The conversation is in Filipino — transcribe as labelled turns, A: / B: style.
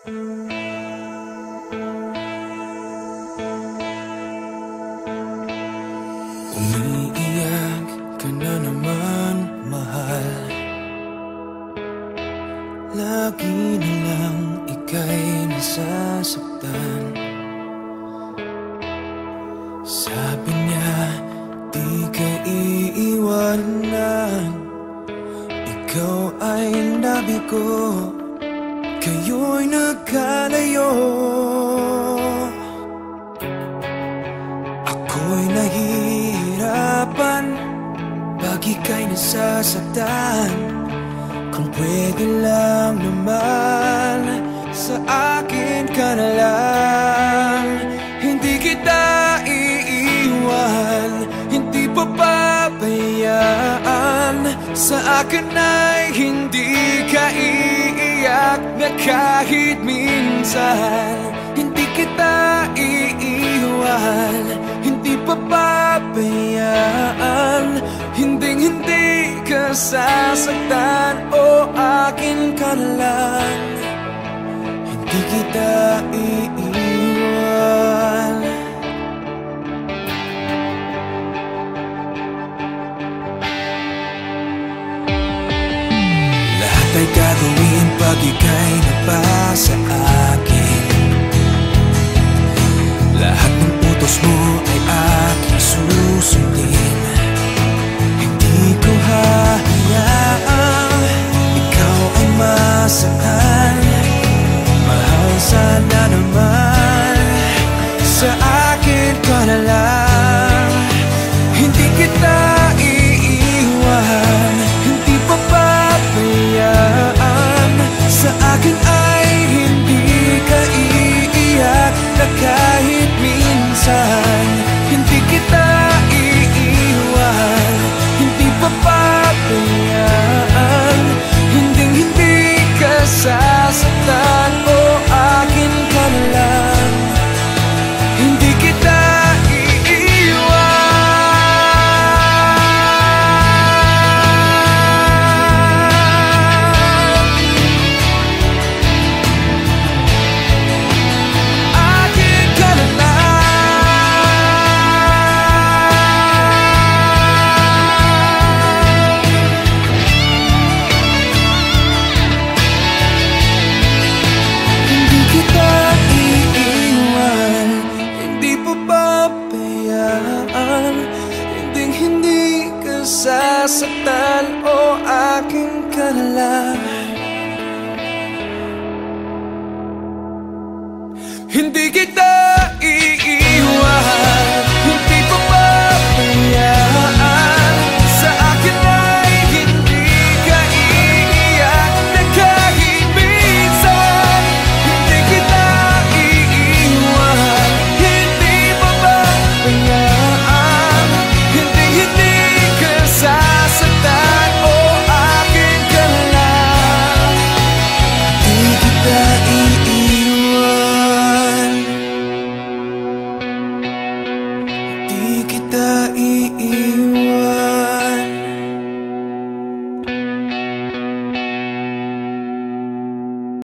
A: Umiiyak ka na naman, mahal. Lagi na lang ika'y nasasaktan. Sabi niya, di ka iiwanan. Ikaw ay nabigo, kayo'y nagkalayo. Ako'y nahihirapan pag ika'y nasasaktan. Kung pwede lang naman, sa akin ka na lang. Hindi kita iiwan, hindi papabayaan. Sa akin ay hindi ka iiyak na kahit minsan. Hindi kita iiwan, hindi papabayaan. Hinding-hindi ka sasaktan, o akin ka na lang. Hindi kita iiwan. Lahat ay gagawin pag ika'y napasa akin. Lahat ng utos mo ay aking susundin. Hindi ko hahayaang ikaw ay masaktan. Mahal, sana naman sa akin ka na lang. Hindi kita iiwan, hindi papabayaan. Sa akin ay hindi ka iiyak na kahit minsan. Hindi kita iiwan, hindi papabayaan. Hinding-hindi ka sasaktan, o akin ka na lang. Hindi kita sasaktan, o akin ka na lang. Hindi kita